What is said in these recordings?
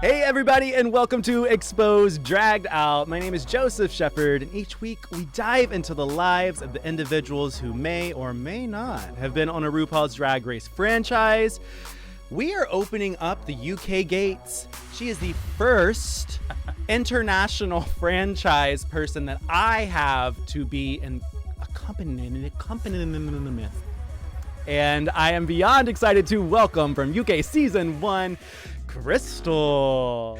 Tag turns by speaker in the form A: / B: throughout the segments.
A: Hey everybody, and welcome to Exposed Dragged Out. My name is Joseph Shepard, and each week we dive into the lives of the individuals who may or may not have been on a RuPaul's Drag Race franchise. We are opening up the UK gates. She is the first international franchise person that I have to be an accompaniment. And I am beyond excited to welcome from UK Season 1, Crystal.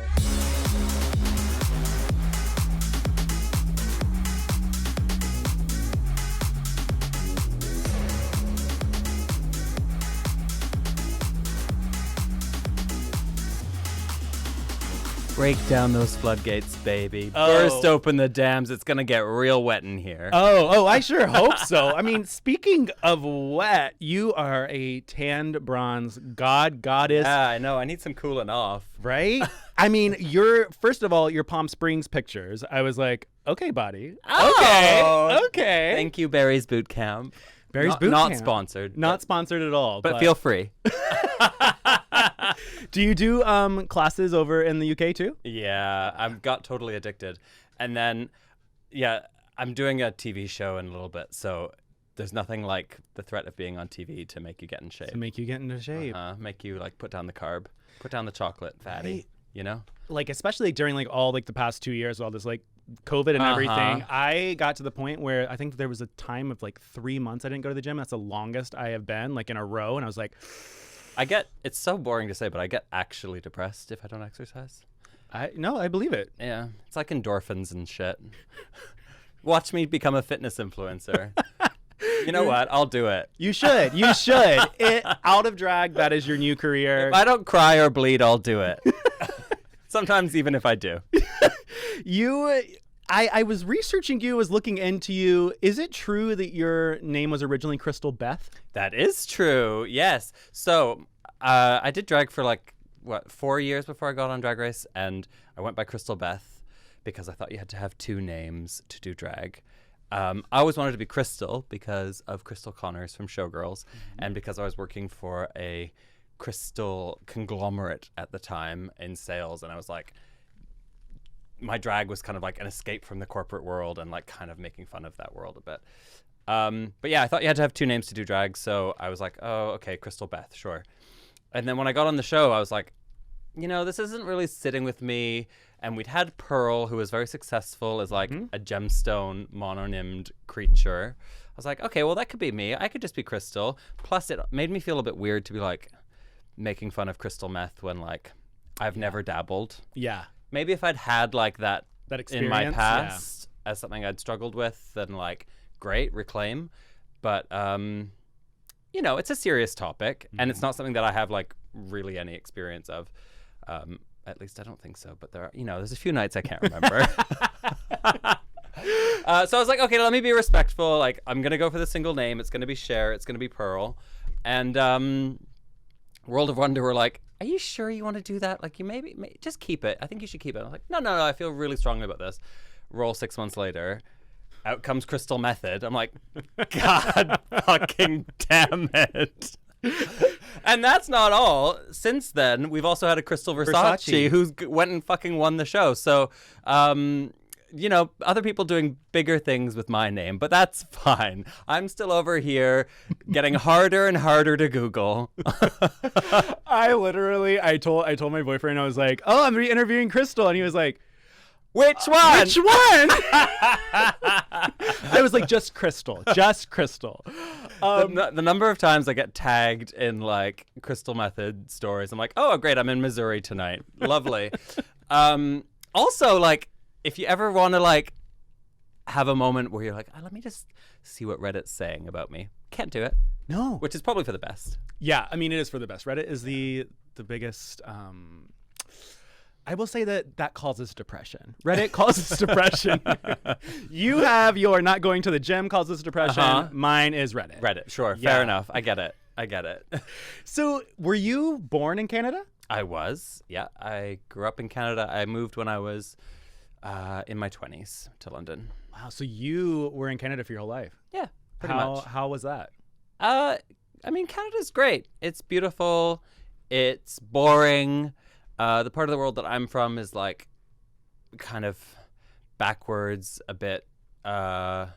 B: Break down those floodgates, baby. Burst open the dams. It's going to get real wet in here.
A: Oh, I sure hope so. I mean, speaking of wet, you are a tanned bronze goddess.
B: Yeah, I know. I need some cooling off.
A: Right? I mean, first of all, your Palm Springs pictures. I was like, okay, buddy.
B: Oh,
A: Okay.
B: Thank you, Barry's Boot Camp.
A: Barry's Boot
B: Not
A: Camp.
B: sponsored.
A: Not sponsored at all.
B: But feel free.
A: Do you do classes over in the UK too?
B: Yeah, I've got totally addicted. And then, yeah, I'm doing a TV show in a little bit, so there's nothing like the threat of being on TV to make you get in shape.
A: To make you get into shape.
B: Make you, like, put down the carb, put down the chocolate, fatty,
A: Right.
B: you know?
A: Like, especially during, like, all, like, the past 2 years, all this, like, COVID and everything, I got to the point where I think there was a time of, like, 3 months I didn't go to the gym. That's the longest I have been, like, in a row, and I was like...
B: It's so boring to say, but I get actually depressed if I don't exercise.
A: No, I believe it.
B: Yeah, it's like endorphins and shit. Watch me become a fitness influencer. You know what? I'll do it.
A: You should. Out of drag, that is your new career.
B: If I don't cry or bleed, I'll do it. Sometimes even if I do.
A: I was researching you, was looking into you. Is it true that your name was originally Crystal Beth?
B: That is true, yes. So I did drag for 4 years before I got on Drag Race, and I went by Crystal Beth because I thought you had to have two names to do drag. I always wanted to be Crystal because of Crystal Connors from Showgirls, and because I was working for a crystal conglomerate at the time in sales, and I was like, my drag was kind of like an escape from the corporate world and like kind of making fun of that world a bit. But yeah, I thought you had to have two names to do drag. So I was like, oh, okay, Crystal Beth, sure. And then when I got on the show, I was like, you know, this isn't really sitting with me. And we'd had Pearl, who was very successful as like a gemstone mononymed creature. I was like, okay, well, that could be me. I could just be Crystal. Plus, it made me feel a bit weird to be like making fun of crystal meth when like I've never dabbled.
A: Yeah.
B: Maybe if I'd had like that
A: experience
B: in my past as something I'd struggled with, then like, great, reclaim. But, you know, it's a serious topic and it's not something that I have like really any experience of. At least I don't think so. But there are, you know, there's a few nights I can't remember. So I was like, okay, let me be respectful. Like, I'm going to go for the single name. It's going to be Cher. It's going to be Pearl. And World of Wonder were like, are you sure you want to do that? Like, you maybe just keep it. I think you should keep it. I was like, no, I feel really strongly about this. Roll 6 months later. Out comes Crystal Method. I'm like, God fucking damn it. And that's not all. Since then, we've also had a Crystal Versace. Who's went and fucking won the show. So, you know, other people doing bigger things with my name, but that's fine. I'm still over here getting harder and harder to Google.
A: I told my boyfriend, I was like, oh, I'm re-interviewing Crystal. And he was like,
B: which one?
A: Which one? I was like, just Crystal.
B: The number of times I get tagged in like Crystal Method stories, I'm like, oh, great, I'm in Missouri tonight. Lovely. Also, like, if you ever want to like have a moment where you're like, let me just see what Reddit's saying about me, can't do it.
A: No.
B: Which is probably for the best.
A: Yeah, I mean, it is for the best. Reddit is the biggest. I will say that causes depression. Reddit causes depression. You have your not going to the gym causes depression. Mine is Reddit.
B: Reddit, sure. Yeah. Fair enough. I get it.
A: So, were you born in Canada?
B: I was. Yeah, I grew up in Canada. I moved when I was in my 20s to London.
A: Wow, so you were in Canada for your whole life?
B: Yeah, pretty much.
A: How was that?
B: I mean, Canada's great. It's beautiful. It's boring. The part of the world that I'm from is like kind of backwards a bit. I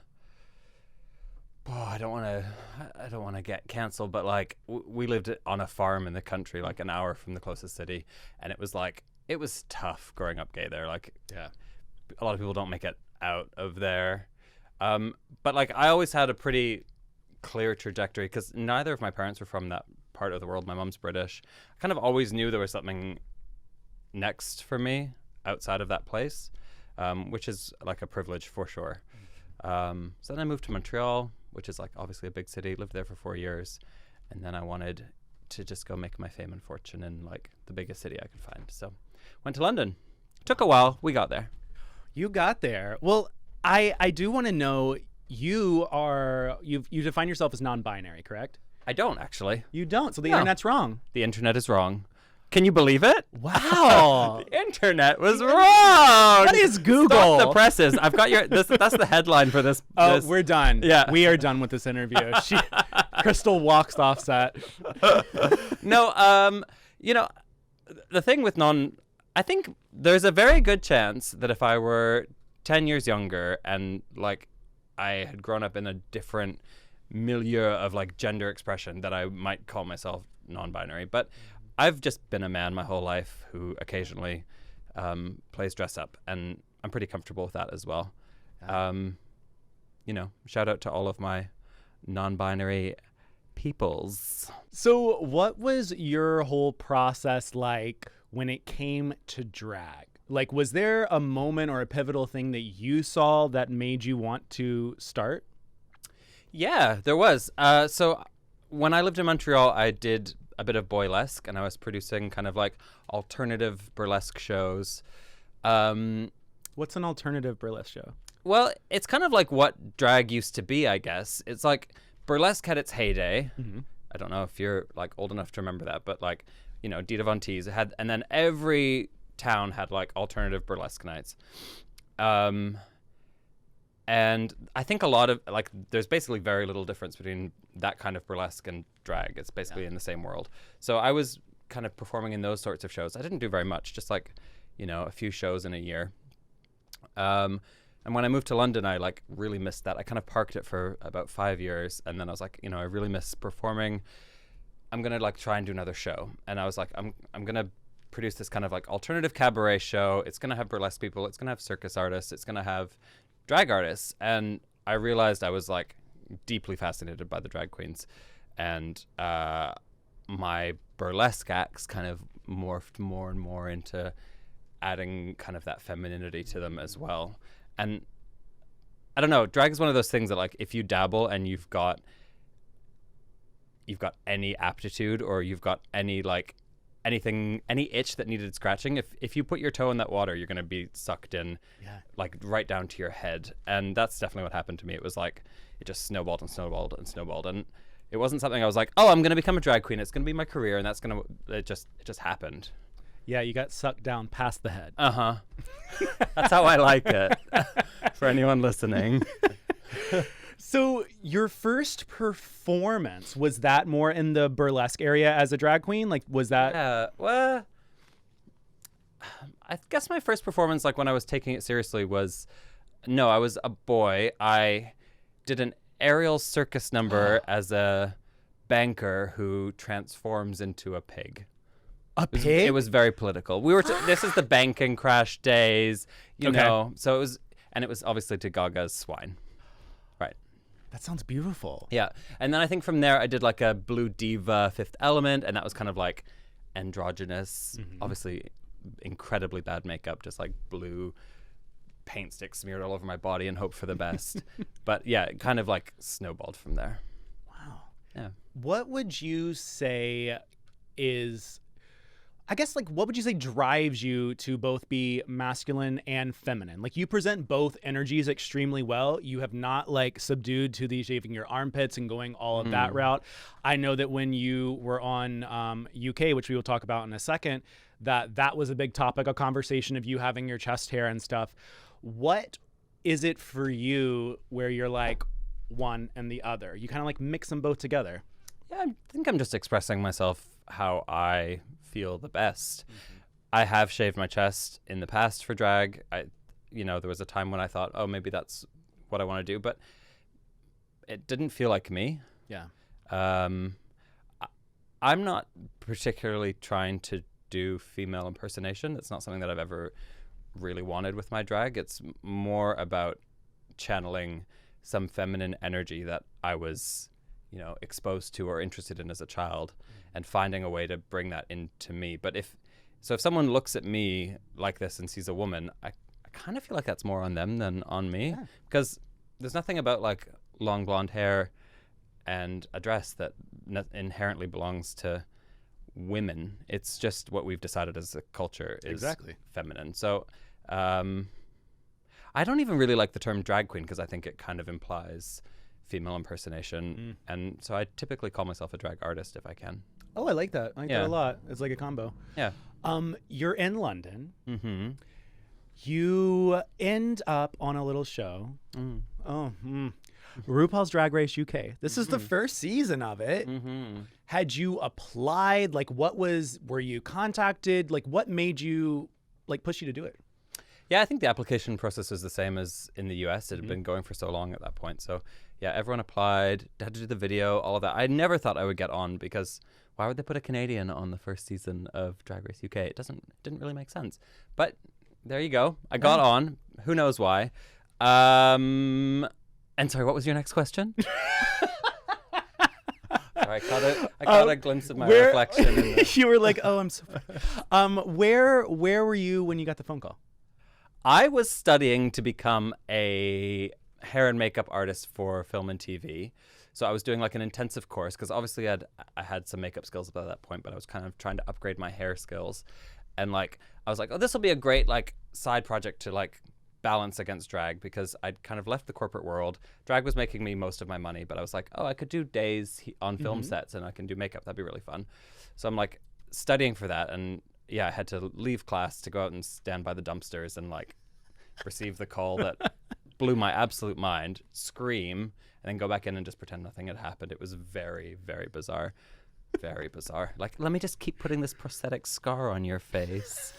B: don't want to get canceled, but like we lived on a farm in the country, like an hour from the closest city, and it was tough growing up gay there. Like, yeah, a lot of people don't make it out of there. But like I always had a pretty clear trajectory because neither of my parents were from that part of the world. My mom's British. I kind of always knew there was something next for me outside of that place, which is like a privilege for sure. So then I moved to Montreal, which is like obviously a big city, lived there for 4 years. And then I wanted to just go make my fame and fortune in like the biggest city I could find. So went to London. Took a while. We got there.
A: You got there. Well, I do want to know, you define yourself as non-binary, correct?
B: I don't actually.
A: You don't. So the internet's wrong.
B: The internet is wrong. Can you believe it?
A: Wow.
B: The internet was wrong.
A: What is Google?
B: Stop the presses. I've got that's the headline for this.
A: Oh, we're done.
B: Yeah.
A: We are done with this interview. Crystal walks off set.
B: No, the thing with I think there's a very good chance that if I were 10 years younger and like I had grown up in a different milieu of like gender expression, that I might call myself non-binary. But I've just been a man my whole life who occasionally plays dress up, and I'm pretty comfortable with that as well. Shout out to all of my non-binary peoples.
A: So what was your whole process like when it came to drag? Like, was there a moment or a pivotal thing that you saw that made you want to start?
B: Yeah, there was. So when I lived in Montreal, I did a bit of boylesque, and I was producing kind of like alternative burlesque shows.
A: What's an alternative burlesque show?
B: Well, it's kind of like what drag used to be, I guess. It's like burlesque had its heyday. Mm-hmm. I don't know if you're like old enough to remember that, but like, Dita Von Teese had, and then every town had like alternative burlesque nights. And I think a lot of like, there's basically very little difference between that kind of burlesque and drag. It's basically in the same world. So I was kind of performing in those sorts of shows. I didn't do very much, just like, a few shows in a year. And when I moved to London, I like really missed that. I kind of parked it for about 5 years. And then I was like, I really miss performing. I'm going to like try and do another show. And I was like, I'm going to produce this kind of like alternative cabaret show. It's going to have burlesque people. It's going to have circus artists. It's going to have drag artists. And I realized I was like deeply fascinated by the drag queens. And my burlesque acts kind of morphed more and more into adding kind of that femininity to them as well. And I don't know, drag is one of those things that like if you dabble and you've got any aptitude, or you've got any like anything, any itch that needed scratching, if you put your toe in that water, you're going to be sucked in, like right down to your head. And that's definitely what happened to me. It was like it just snowballed and snowballed and snowballed, and it wasn't something I was like, oh, I'm going to become a drag queen, it's going to be my career, and it just happened.
A: Yeah, you got sucked down past the head.
B: Uh-huh. That's how I like it. For anyone listening.
A: So your first performance, was that more in the burlesque area as a drag queen? Like, was that?
B: Yeah, well, I guess my first performance, like when I was taking it seriously, I was a boy. I did an aerial circus number as a banker who transforms into a pig.
A: A pig?
B: It was very political. This is the banking crash days, you know. So it was obviously to Gaga's Swine. Right.
A: That sounds beautiful.
B: Yeah. And then I think from there I did like a Blue Diva Fifth Element, and that was kind of like androgynous, obviously incredibly bad makeup, just like blue paint sticks smeared all over my body and hope for the best. But yeah, it kind of like snowballed from there.
A: Wow.
B: Yeah.
A: What would you say is, I guess, like, what would you say drives you to both be masculine and feminine? Like, you present both energies extremely well. You have not, like, subdued to the shaving your armpits and going all of that route. I know that when you were on UK, which we will talk about in a second, that was a big topic of conversation of you having your chest hair and stuff. What is it for you where you're, like, one and the other? You kind of, like, mix them both together.
B: Yeah, I think I'm just expressing myself how I feel the best. I have shaved my chest in the past for drag. There was a time when I thought, oh, maybe that's what I want to do, but it didn't feel like me.
A: Yeah.
B: I'm not particularly trying to do female impersonation. It's not something that I've ever really wanted with my drag. It's more about channeling some feminine energy that I was, exposed to or interested in as a child, and finding a way to bring that into me. But if someone looks at me like this and sees a woman, I kind of feel like that's more on them than on me, because there's nothing about like long blonde hair and a dress that inherently belongs to women. It's just what we've decided as a culture is feminine. So I don't even really like the term drag queen, because I think it kind of implies female impersonation. And so I typically call myself a drag artist if I can.
A: Oh, I like that. I like that a lot. It's like a combo.
B: Yeah.
A: You're in London.
B: Mm-hmm.
A: You end up on a little show. RuPaul's Drag Race UK. This is the first season of it. Had you applied? Like, were you contacted? Like, what made you, push you to do it?
B: Yeah, I think the application process is the same as in the US. It had been going for so long at that point. So, yeah, everyone applied, had to do the video, all of that. I never thought I would get on, because why would they put a Canadian on the first season of Drag Race UK? It didn't really make sense. But there you go. I got on. Who knows why? And sorry, what was your next question? Sorry, I caught a glimpse of my reflection.
A: You were like, "Oh, I'm so." Where were you when you got the phone call?
B: I was studying to become a hair and makeup artist for film and TV. So I was doing like an intensive course, because obviously I had some makeup skills by that point, but I was kind of trying to upgrade my hair skills. And I was like, oh, this will be a great side project to balance against drag, because I'd kind of left the corporate world. Drag was making me most of my money, but I was like, oh, I could do days on film sets, and I can do makeup. That'd be really fun. So I'm studying for that, and yeah, I had to leave class to go out and stand by the dumpsters and receive the call that blew my absolute mind, scream, and then go back in and just pretend nothing had happened. It was very, very bizarre. Very bizarre. Let me just keep putting this prosthetic scar on your face.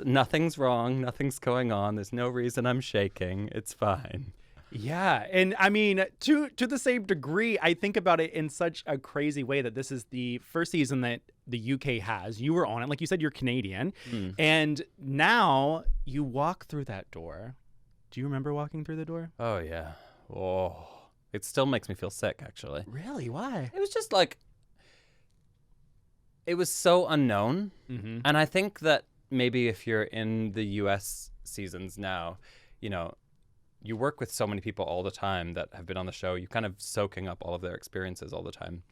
B: Nothing's wrong. Nothing's going on. There's no reason I'm shaking. It's fine.
A: Yeah. And I mean, to the same degree, I think about it in such a crazy way that this is the first season that the UK has. You were on it. Like you said, you're Canadian. And now you walk through that door. Do you remember walking through the door?
B: Oh, yeah. Oh, it still makes me feel sick, actually.
A: Really? Why?
B: It was just it was so unknown. And I think that maybe if you're in the US seasons now, you work with so many people all the time that have been on the show. You're kind of soaking up all of their experiences all the time.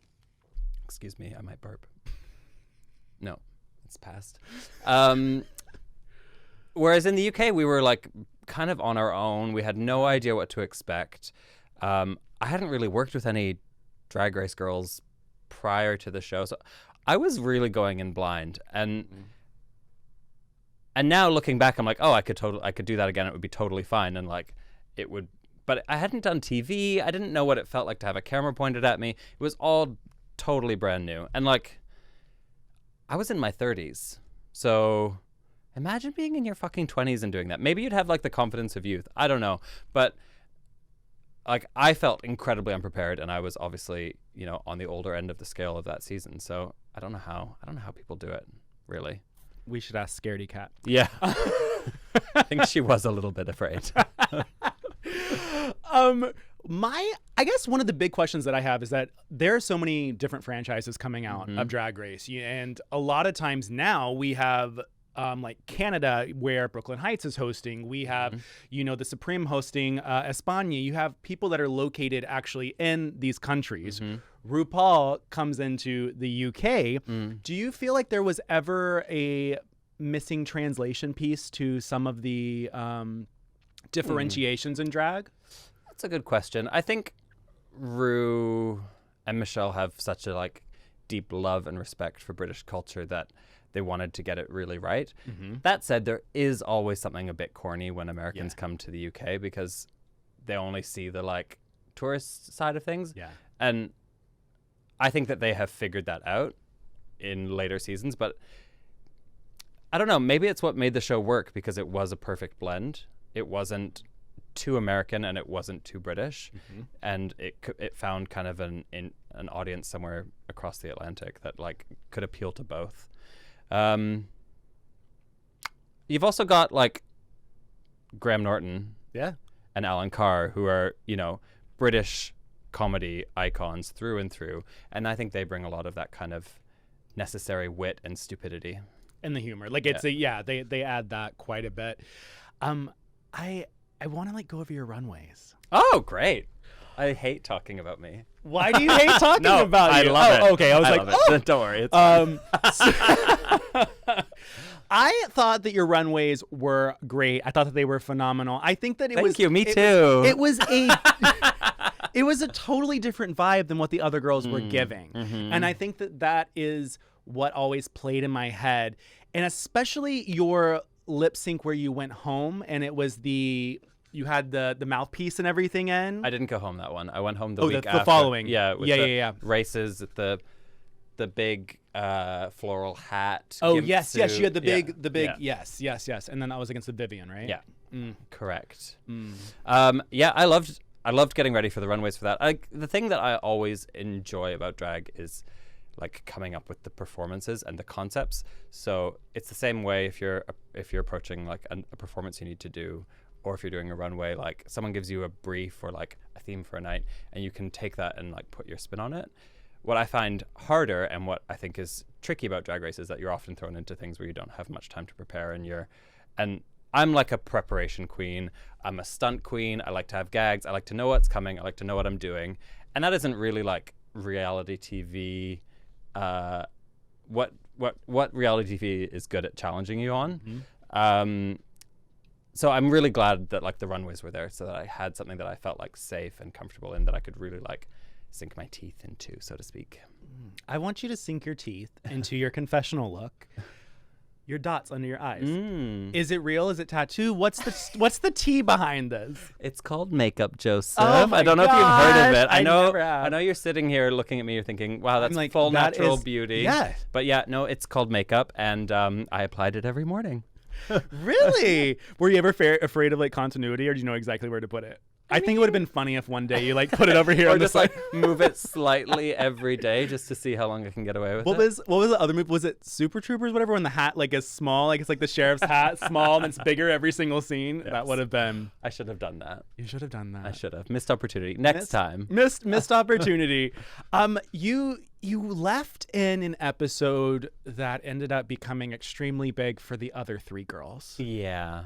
B: Excuse me, I might burp. No, it's past. Whereas in the UK, we were kind of on our own. We had no idea what to expect. I hadn't really worked with any Drag Race girls prior to the show, so I was really going in blind. And now looking back, I'm like, oh, I could do that again. It would be totally fine. And it would, but I hadn't done TV. I didn't know what it felt like to have a camera pointed at me. It was all totally brand new. And I was in my 30s. So imagine being in your fucking 20s and doing that. Maybe you'd have the confidence of youth. I don't know. But I felt incredibly unprepared, and I was obviously, on the older end of the scale of that season. So I don't know how people do it, really.
A: We should ask Scaredy Cat.
B: Yeah. I think she was a little bit afraid.
A: I guess one of the big questions that I have is that there are so many different franchises coming out of Drag Race. And a lot of times now we have Canada, where Brooklyn Heights is hosting. We have, the Supreme hosting España. You have people that are located actually in these countries. RuPaul comes into the UK. Do you feel like there was ever a missing translation piece to some of the differentiations in drag?
B: That's a good question. I think Ru and Michelle have such a deep love and respect for British culture that they wanted to get it really right. That said, there is always something a bit corny when Americans come to the UK, because they only see the tourist side of things.
A: Yeah.
B: And I think that they have figured that out in later seasons, but I don't know. Maybe it's what made the show work because it was a perfect blend. It wasn't too American and it wasn't too British, and it found kind of an audience somewhere across the Atlantic that like could appeal to both. You've also got like Graham Norton, and Alan Carr, who are British comedy icons through and through, and I think they bring a lot of that kind of necessary wit and stupidity
A: and the humor. Like it's they add that quite a bit. I want to like go over your runways.
B: Oh, great. I hate talking about me.
A: Why do you hate talking about you?
B: I love it.
A: Okay. I was like,
B: don't worry. It's fine.
A: I thought that your runways were great. I thought that they were phenomenal. I think that
B: Thank you. Me too.
A: It was a totally different vibe than what the other girls were giving. And I think that is what always played in my head. And especially your lip sync where you went home and it was you had the mouthpiece and everything in.
B: I didn't go home that one. I went home the week after.
A: The following.
B: Yeah.
A: Yeah.
B: Races at the big floral hat.
A: Oh, yes. You had the big, yes. And then that was against the Vivian, right?
B: Yeah. Correct. I loved getting ready for the runways for that. The thing that I always enjoy about drag is like coming up with the performances and the concepts. So it's the same way if you're approaching like a performance you need to do, or if you're doing a runway, like someone gives you a brief or like a theme for a night and you can take that and like put your spin on it. What I find harder and what I think is tricky about Drag Race is that you're often thrown into things where you don't have much time to prepare, and I'm like a preparation queen. I'm a stunt queen. I like to have gags. I like to know what's coming. I like to know what I'm doing. And that isn't really like reality TV. What reality TV is good at challenging you on. So I'm really glad that like the runways were there so that I had something that I felt like safe and comfortable in, that I could really like sink my teeth into, so to speak.
A: I want you to sink your teeth into your confessional look. Your dots under your eyes. Is it real? Is it tattoo? What's the tea behind this?
B: It's called makeup, Joseph.
A: Oh my
B: I don't know if you've heard of it.
A: I never have.
B: I know you're sitting here looking at me. You're thinking, "Wow, that's
A: like,
B: full
A: that
B: natural
A: is,
B: beauty."
A: Yeah.
B: But yeah, no, it's called makeup, and I applied it every morning.
A: Really? Were you ever afraid of like continuity, or do you know exactly where to put it? I think it would have been funny if one day you like put it over here
B: or
A: on
B: just
A: the side.
B: like move it slightly every day just to see how long I can get away with
A: What was the other move? Was it Super Troopers, whatever, when the hat like is small, like it's like the sheriff's hat, small, and it's bigger every single scene? Yes. That would have been.
B: I should have done that.
A: You should have done that.
B: I should have. Missed opportunity. Next time.
A: Missed opportunity. You left in an episode that ended up becoming extremely big for the other three girls.
B: Yeah.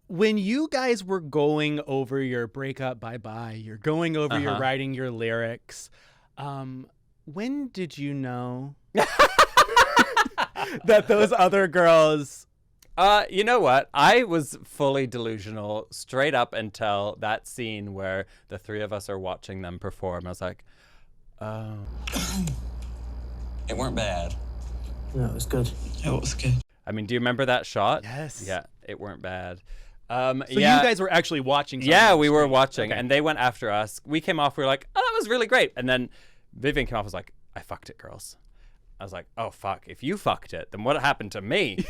A: When you guys were going over your breakup bye-bye, you're going over your writing your lyrics, when did you know that those other girls...
B: You know what? I was fully delusional straight up until that scene where the three of us are watching them perform. I was like, oh.
C: It weren't bad.
D: No, it was good.
C: It was good.
B: I mean, do you remember that shot?
A: Yes.
B: Yeah, it weren't bad.
A: So you guys were actually watching.
B: Yeah, we were watching, and they went after us. We came off, we were like, oh, that was really great. And then Vivian came off, was like, I fucked it, girls. I was like, oh, fuck. If you fucked it, then what happened to me?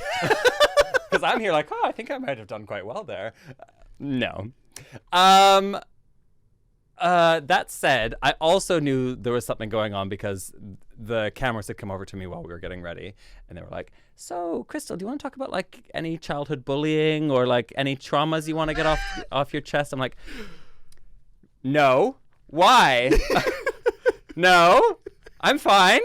B: Because I'm here like, oh, I think I might have done quite well there. No. That said, I also knew there was something going on because the cameras had come over to me while we were getting ready, and they were like, so, Crystal, do you want to talk about like any childhood bullying or like any traumas you want to get off your chest? I'm like, no. Why? No, I'm fine.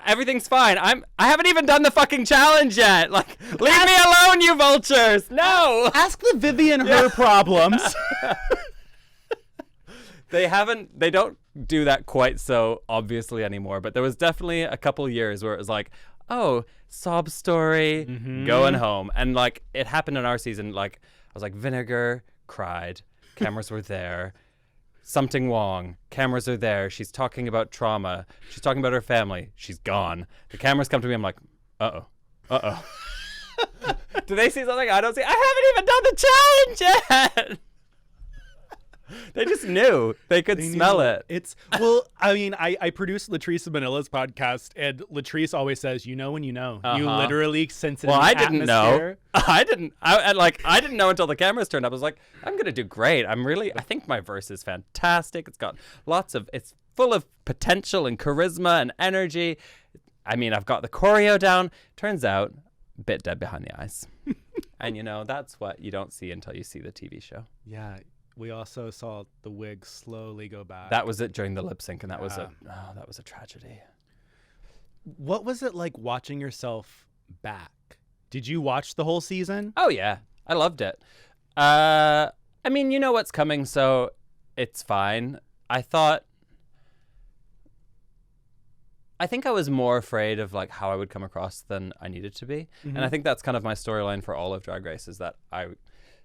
B: Everything's fine. I haven't even done the fucking challenge yet. Like, leave me alone, you vultures. No.
A: Ask the Vivian her problems.
B: They don't do that quite so obviously anymore, but there was definitely a couple years where it was like, oh, sob story, going home. And like, it happened in our season. Like, I was like, Vinegar cried. Cameras were there. Something wrong. Cameras are there. She's talking about trauma. She's talking about her family. She's gone. The cameras come to me. I'm like, uh-oh. Do they see something I don't see? I haven't even done the challenge yet. They just knew. They could smell it.
A: It's well, I mean, I produced Latrice Manila's podcast, and Latrice always says, "You know when you know." You literally sense it.
B: Well,
A: in the
B: I didn't
A: atmosphere.
B: know. I didn't know until the cameras turned up. I was like, I'm gonna do great. I think my verse is fantastic. It's full of potential and charisma and energy. I mean, I've got the choreo down. Turns out, a bit dead behind the eyes. And that's what you don't see until you see the TV show.
A: Yeah. We also saw the wig slowly go back.
B: That was it during the lip sync, and that was a tragedy.
A: What was it like watching yourself back? Did you watch the whole season?
B: Oh yeah, I loved it. I mean, you know what's coming, so it's fine. I think I was more afraid of like how I would come across than I needed to be, and I think that's kind of my storyline for all of Drag Race, is that I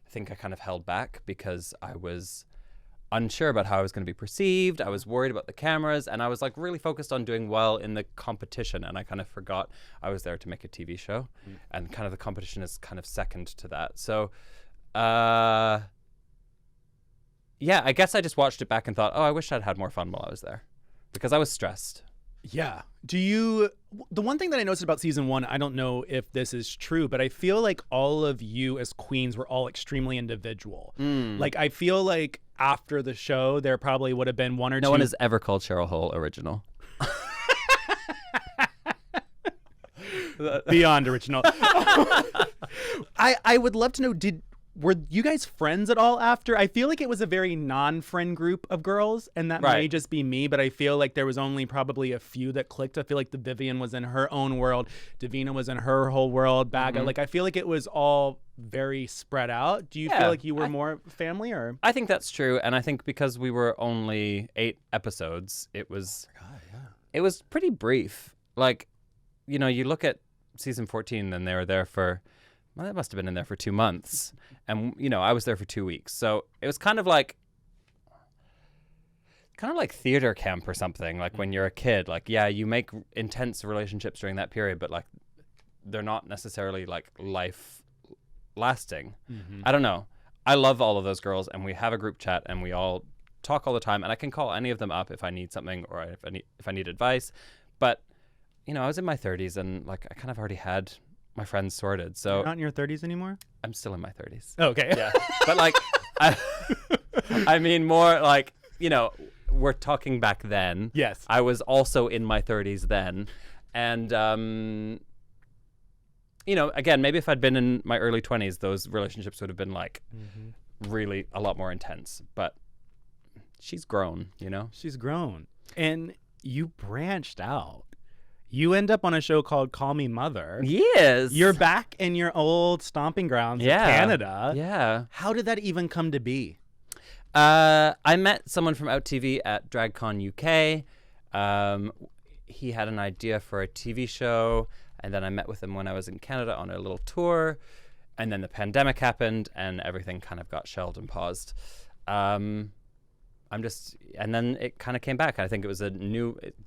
B: think I kind of held back because I was unsure about how I was going to be perceived. I was worried about the cameras, and I was like really focused on doing well in the competition, and I kind of forgot I was there to make a TV show, and kind of the competition is kind of second to that. So yeah, I guess I just watched it back and thought, oh, I wish I'd had more fun while I was there, because I was stressed.
A: Yeah. The one thing that I noticed about season 1, I don't know if this is true, but I feel like all of you as queens were all extremely individual. Like, I feel like after the show, there probably would have been one or two.
B: No one has ever called Cheryl Hole original.
A: Beyond original. I would love to know, were you guys friends at all after? I feel like it was a very non-friend group of girls, and that may just be me, but I feel like there was only probably a few that clicked. I feel like the Vivian was in her own world. Davina was in her whole world. Baga, like, I feel like it was all very spread out. Do you feel like you were more family, or?
B: I think that's true, and I think because we were only 8 episodes, it was pretty brief. Like, you look at season 14, and they were there for, well, that must have been in there for 2 months. And, I was there for 2 weeks. So it was kind of like theater camp or something. Like when you're a kid, like, yeah, you make intense relationships during that period, but like they're not necessarily like life lasting. I don't know. I love all of those girls, and we have a group chat, and we all talk all the time, and I can call any of them up if I need something or if I need advice. But, I was in my 30s, and like I kind of already had my friends sorted. So
A: You're not in your 30s anymore?
B: I'm still in my 30s.
A: Oh, okay.
B: Yeah. But like, I mean more like, we're talking back then.
A: Yes.
B: I was also in my 30s then. And, again, maybe if I'd been in my early 20s, those relationships would have been like really a lot more intense. But she's grown,
A: She's grown. And you branched out. You end up on a show called Call Me Mother.
B: Yes.
A: You're back in your old stomping grounds in Canada.
B: Yeah.
A: How did that even come to be?
B: I met someone from Out TV at DragCon UK. He had an idea for a TV show, and then I met with him when I was in Canada on a little tour, and then the pandemic happened, and everything kind of got shelved and paused. And then it kind of came back. I think it was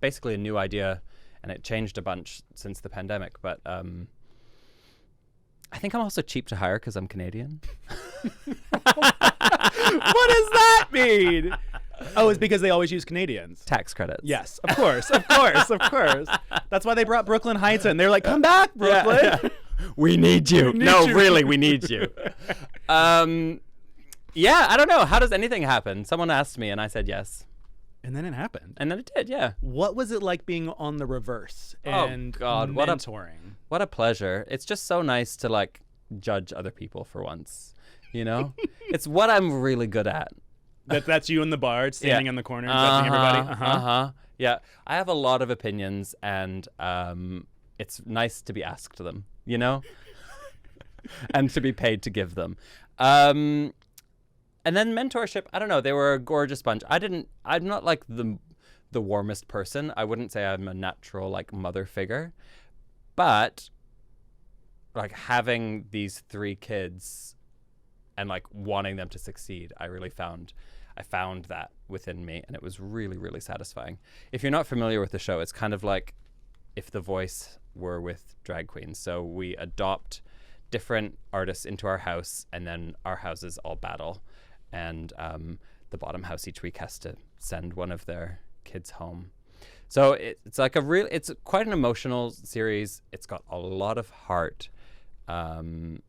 B: basically a new idea, and it changed a bunch since the pandemic. But I think I'm also cheap to hire because I'm Canadian.
A: What does that mean? Oh, it's because they always use Canadians.
B: Tax credits.
A: Yes, of course. That's why they brought Brooklyn Heights in. They're like, come back, Brooklyn.
B: Yeah. We need you. Really, we need you. Yeah, I don't know. How does anything happen? Someone asked me, and I said yes.
A: And then it happened.
B: And then it did, yeah. What
A: was it like being on the reverse and mentoring?
B: What a pleasure. It's just so nice to like judge other people for once, It's what I'm really good at.
A: That's you in the bar standing in the corner judging everybody?
B: Yeah, I have a lot of opinions, and it's nice to be asked them, and to be paid to give them. And then mentorship, I don't know, they were a gorgeous bunch. I'm not like the warmest person. I wouldn't say I'm a natural like mother figure, but like having these 3 kids and like wanting them to succeed, I found that within me, and it was really, really satisfying. If you're not familiar with the show, it's kind of like if The Voice were with drag queens. So we adopt different artists into our house, and then our houses all battle. And the bottom house each week has to send one of their kids home. So it's like it's quite an emotional series. It's got a lot of heart, and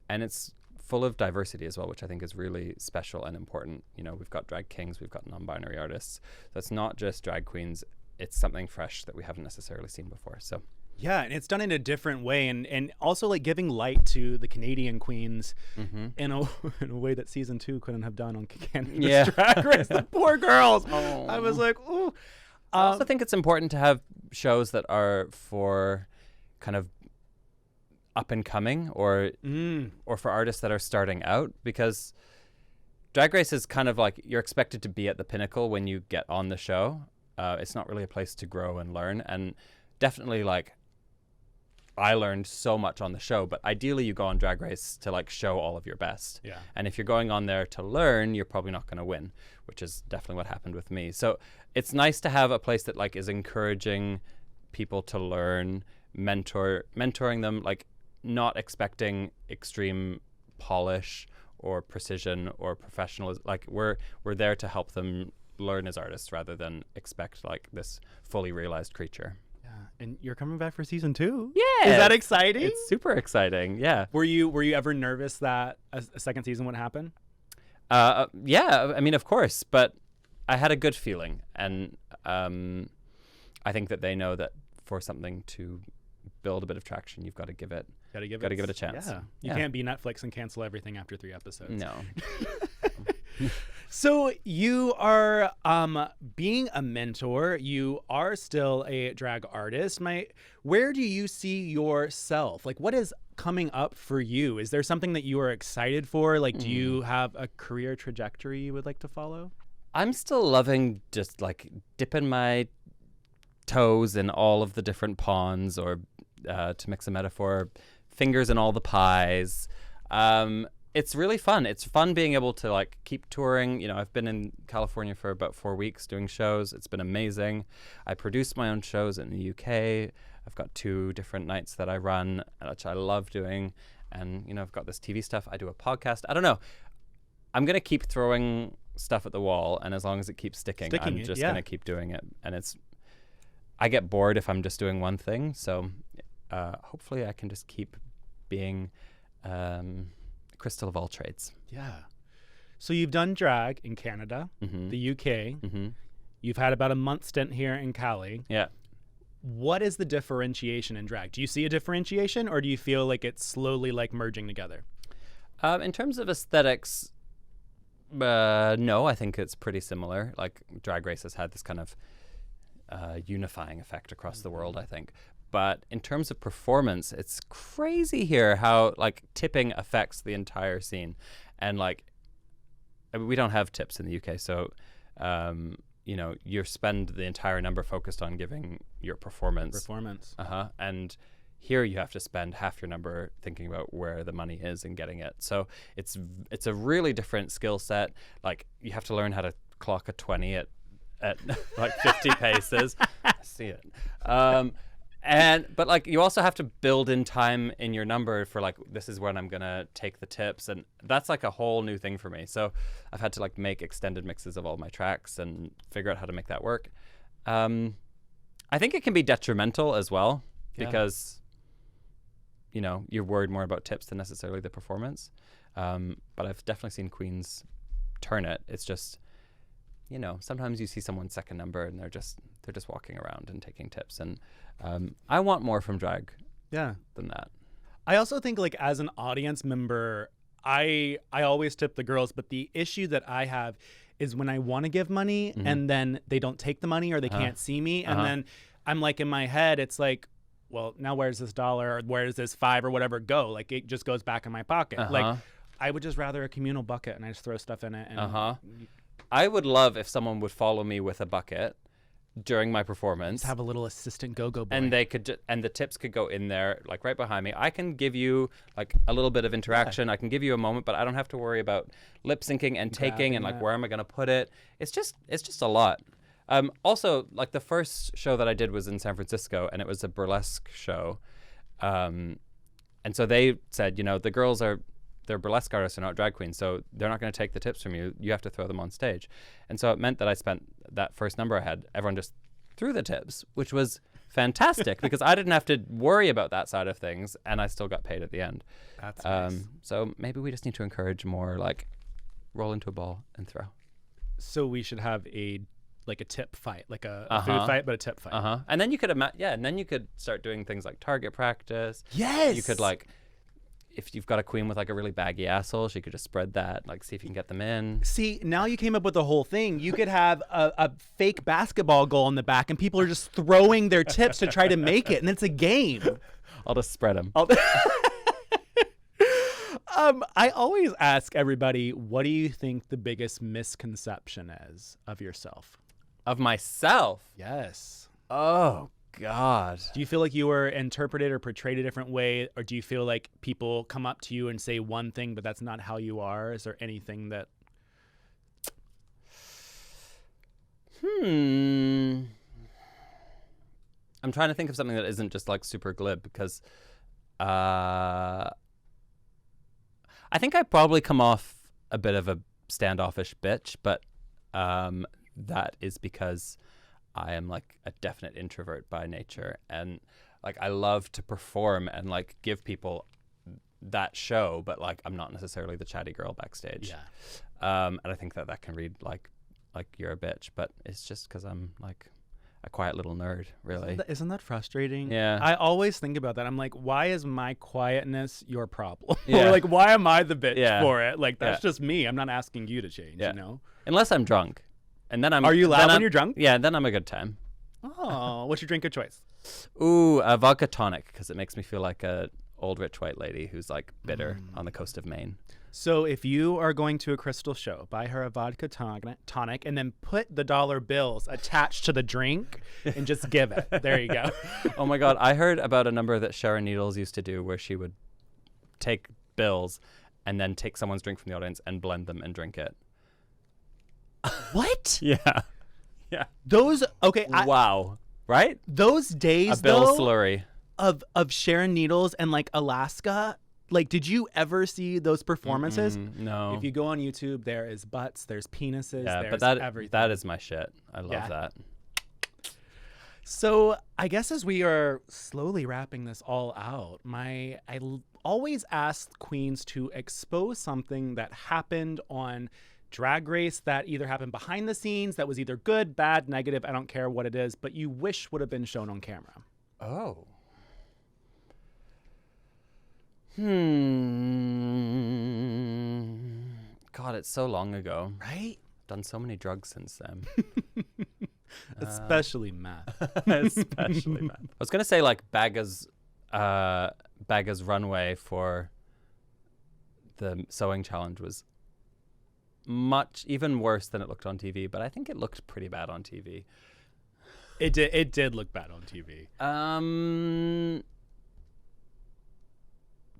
B: it's full of diversity as well, which I think is really special and important. You know, we've got drag kings, we've got non-binary artists. So it's not just drag queens. It's something fresh that we haven't necessarily seen before. So
A: yeah, and it's done in a different way, and also like giving light to the Canadian queens in a way that season 2 couldn't have done on Canada's Drag Race. The poor girls. I was like, ooh.
B: I also think it's important to have shows that are for kind of up and coming or for artists that are starting out, because Drag Race is kind of like you're expected to be at the pinnacle when you get on the show. It's not really a place to grow and learn, and definitely like I learned so much on the show, but ideally you go on Drag Race to like show all of your best.
A: Yeah.
B: And if you're going on there to learn, you're probably not going to win, which is definitely what happened with me. So it's nice to have a place that like is encouraging people to learn, mentoring them, like not expecting extreme polish or precision or professionalism. Like we're there to help them learn as artists rather than expect like this fully realized creature.
A: And you're coming back for season 2?
B: Yeah.
A: Is that exciting?
B: It's super exciting. Yeah.
A: Were you ever nervous that a second season would happen?
B: Yeah. I mean, of course, but I had a good feeling, and I think that they know that for something to build a bit of traction, you've got to give it a chance.
A: Yeah. You can't be Netflix and cancel everything after 3 episodes.
B: No.
A: So you are being a mentor. You are still a drag artist. Where do you see yourself? Like, what is coming up for you? Is there something that you are excited for? Like, do you have a career trajectory you would like to follow?
B: I'm still loving just like dipping my toes in all of the different ponds, or to mix a metaphor, fingers in all the pies. It's really fun. It's fun being able to like keep touring. You know, I've been in California for about 4 weeks doing shows. It's been amazing. I produce my own shows in the UK. I've got 2 different nights that I run, which I love doing. And, you know, I've got this TV stuff. I do a podcast. I don't know. I'm going to keep throwing stuff at the wall. And as long as it keeps sticking I'm just going to keep doing it. And I get bored if I'm just doing one thing. So hopefully I can just keep being crystal of all trades.
A: Yeah. So you've done drag in Canada, the UK. You've had about a month stint here in Cali.
B: Yeah.
A: What is the differentiation in drag? Do you see a differentiation, or do you feel like it's slowly like merging together?
B: In terms of aesthetics, no, I think it's pretty similar. Like Drag Race has had this kind of unifying effect across the world, I think. But in terms of performance, it's crazy here how like tipping affects the entire scene. And like, I mean, we don't have tips in the UK. So, you know, you spend the entire number focused on giving your performance. And here you have to spend half your number thinking about where the money is and getting it. So it's a really different skill set. Like you have to learn how to clock a 20 at like 50 paces. I see it. But like you also have to build in time in your number for like, this is when I'm gonna take the tips, and that's like a whole new thing for me. So I've had to like make extended mixes of all my tracks and figure out how to make that work. I think it can be detrimental as well, because you know, you're worried more about tips than necessarily the performance. But I've definitely seen queens turn it. It's just, you know, sometimes you see someone's second number and they're just walking around and taking tips, and I want more from drag than that.
A: I also think like as an audience member, I always tip the girls, but the issue that I have is when I want to give money and then they don't take the money, or they can't see me, and then I'm like in my head it's like, well, now where's this $1 or where's this $5 or whatever go? Like it just goes back in my pocket. Like I would just rather a communal bucket and I just throw stuff in it. And
B: I would love if someone would follow me with a bucket during my performance.
A: Just have a little assistant go-go boy.
B: And they could, and the tips could go in there, like right behind me. I can give you like a little bit of interaction. I can give you a moment, but I don't have to worry about lip syncing and taking and like where am I going to put it. It's just a lot. Also, like the first show that I did was in San Francisco, and it was a burlesque show. And so they said, you know, the girls are they're burlesque artists, they're not drag queens, so they're not going to take the tips from you. You have to throw them on stage. And so it meant that I spent that first number I had, everyone just threw the tips, which was fantastic because I didn't have to worry about that side of things, and I still got paid at the end.
A: That's nice.
B: So maybe we just need to encourage more like roll into a ball and throw.
A: So we should have a tip fight, like a food fight, but a tip fight.
B: And then you could and then you could start doing things like target practice.
A: Yes.
B: You could like, if you've got a queen with like a really baggy asshole, she could just spread that, like see if you can get them in.
A: See, now you came up with the whole thing. You could have a fake basketball goal in the back, and people are just throwing their tips to try to make it, and it's a game.
B: I'll just spread them.
A: I always ask everybody, what do you think the biggest misconception is of yourself?
B: Of myself?
A: Yes.
B: Oh, God.
A: Do you feel like you were interpreted or portrayed a different way, or do you feel like people come up to you and say one thing, but that's not how you are? Is there anything that...
B: I'm trying to think of something that isn't just like super glib because I think I probably come off a bit of a standoffish bitch, but that is because I am like a definite introvert by nature, and like I love to perform and like give people that show, but like I'm not necessarily the chatty girl backstage.
A: Yeah.
B: And I think that can read like you're a bitch, but it's just because I'm like a quiet little nerd, really.
A: Isn't that frustrating?
B: Yeah.
A: I always think about that. I'm like, why is my quietness your problem?
B: Yeah.
A: Or like, why am I the bitch
B: Yeah.
A: for it? Like, that's
B: Yeah.
A: just me. I'm not asking you to change,
B: Yeah.
A: you know?
B: Unless I'm drunk. And then I'm...
A: Are you
B: then
A: loud when
B: I'm-
A: you're drunk?
B: Yeah, then I'm a good time.
A: Oh, what's your drink of choice?
B: Ooh, a vodka tonic, because it makes me feel like a old rich white lady who's like bitter on the coast of Maine.
A: So if you are going to a Crystal show, buy her a vodka tonic and then put the dollar bills attached to the drink and just give it. There you go.
B: Oh my God, I heard about a number that Sharon Needles used to do where she would take bills and then take someone's drink from the audience and blend them and drink it.
A: What?
B: Yeah. Yeah.
A: Those, okay.
B: Wow. Right?
A: Those days,
B: A bill
A: though,
B: slurry.
A: of Sharon Needles and like Alaska, like, did you ever see those performances?
B: No.
A: If you go on YouTube, there is butts, there's penises,
B: Yeah,
A: there's
B: but that
A: everything.
B: that is my shit. I love
A: Yeah.
B: that.
A: So I guess as we are slowly wrapping this all out, always ask queens to expose something that happened on Drag Race that either happened behind the scenes that was either good, bad, negative, I don't care what it is, but you wish would have been shown on camera.
B: Oh. God, it's so long ago.
A: Right?
B: Done so many drugs since then.
A: Especially meth.
B: Especially, man. I was gonna say like Bagga's runway for the sewing challenge was much even worse than it looked on TV, but I think it looked pretty bad on TV.
A: It did look bad on TV.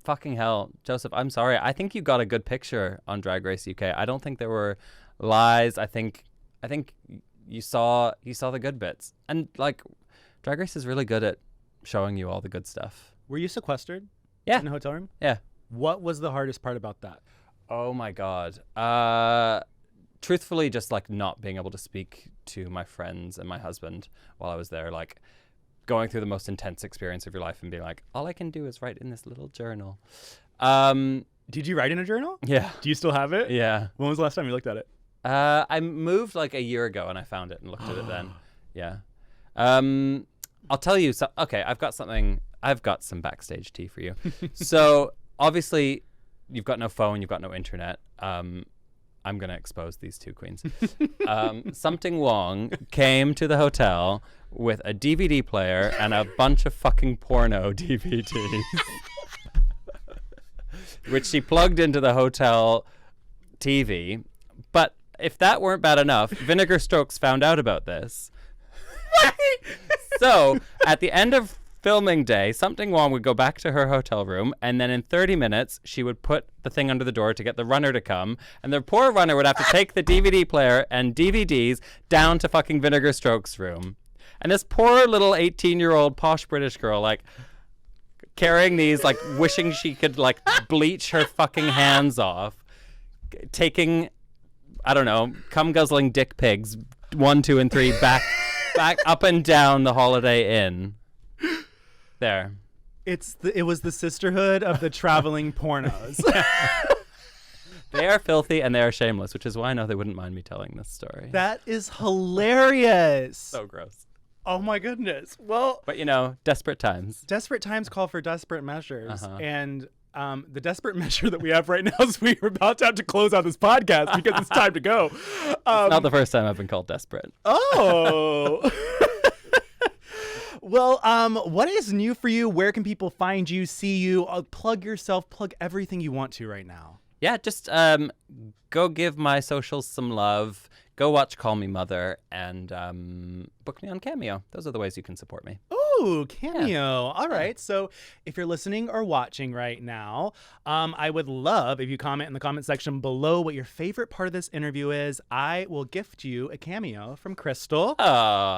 B: Fucking hell, Joseph, I'm sorry. I think you got a good picture on Drag Race UK. I don't think there were lies. I think you saw the good bits. And like Drag Race is really good at showing you all the good stuff.
A: Were you sequestered?
B: Yeah.
A: In a hotel room?
B: Yeah.
A: What was the hardest part about that?
B: Oh my God. Truthfully, just like not being able to speak to my friends and my husband while I was there, like going through the most intense experience of your life and being like, all I can do is write in this little journal.
A: Did you write in a journal?
B: Yeah.
A: Do you still have it?
B: Yeah.
A: When was the last time you looked at it?
B: I moved like a year ago and I found it and looked at it then. Yeah. I'll tell you. Okay, I've got some backstage tea for you. So obviously you've got no phone, you've got no internet. I'm going to expose these two queens. Something Wong came to the hotel with a DVD player and a bunch of fucking porno DVDs, which she plugged into the hotel TV. But if that weren't bad enough, Vinegar Strokes found out about this. So at the end of filming day, Something Wong would go back to her hotel room, and then in 30 minutes, she would put the thing under the door to get the runner to come, and the poor runner would have to take the DVD player and DVDs down to fucking Vinegar Strokes' room. And this poor little 18-year-old posh British girl, like, carrying these, like, wishing she could, like, bleach her fucking hands off, taking, I don't know, cum-guzzling dick pigs, 1, 2, and 3, back up and down the Holiday Inn. There.
A: It was the sisterhood of the traveling pornos.
B: They are filthy and they are shameless, which is why I know they wouldn't mind me telling this story.
A: That is hilarious.
B: So gross.
A: Oh my goodness. Well,
B: But, you know, desperate times.
A: desperate times call for desperate measures. And the desperate measure that we have right now is we're about to have to close out this podcast because it's time to go.
B: It's not the first time I've been called desperate.
A: Oh. Well, what is new for you? Where can people find you, see you? Plug yourself, plug everything you want to right now.
B: Yeah, just go give my socials some love. Go watch Call Me Mother and book me on Cameo. Those are the ways you can support me.
A: Ooh, Cameo. All right. So if you're listening or watching right now, I would love if you comment in the comment section below what your favorite part of this interview is. I will gift you a cameo from Crystal.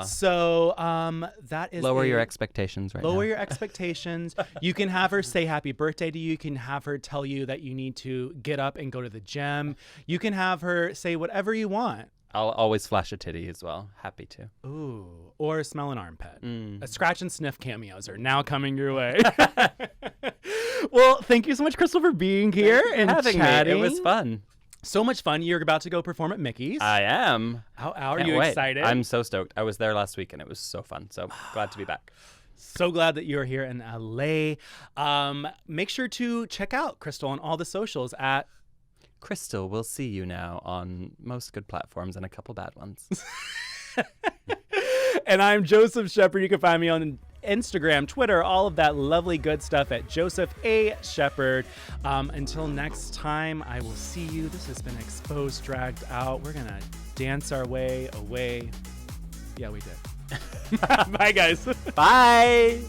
A: So that is
B: Lower your expectations right now.
A: Lower your expectations. You can have her say happy birthday to you. You can have her tell you that you need to get up and go to the gym. You can have her say whatever you want.
B: I'll always flash a titty as well. Happy to.
A: Ooh, or smell an armpit. A scratch and sniff cameos are now coming your way. Well, thank you so much, Crystal, for being here and
B: Having
A: chatting.
B: me. It was fun.
A: So much fun. You're about to go perform at Mickey's.
B: I am.
A: How are
B: Can't
A: you
B: wait.
A: excited?
B: I'm so stoked. I was there last week and it was so fun. So glad to be back.
A: So glad that you're here in LA. Make sure to check out Crystal on all the socials at
B: Crystal will see you now on most good platforms and a couple bad ones.
A: And I'm Joseph Shepard. You can find me on Instagram, Twitter, all of that lovely good stuff at Joseph A. Shepard. Until next time, I will see you. This has been Exposed, Dragged Out. We're going to dance our way away. Yeah, we did. Bye, guys.
B: Bye.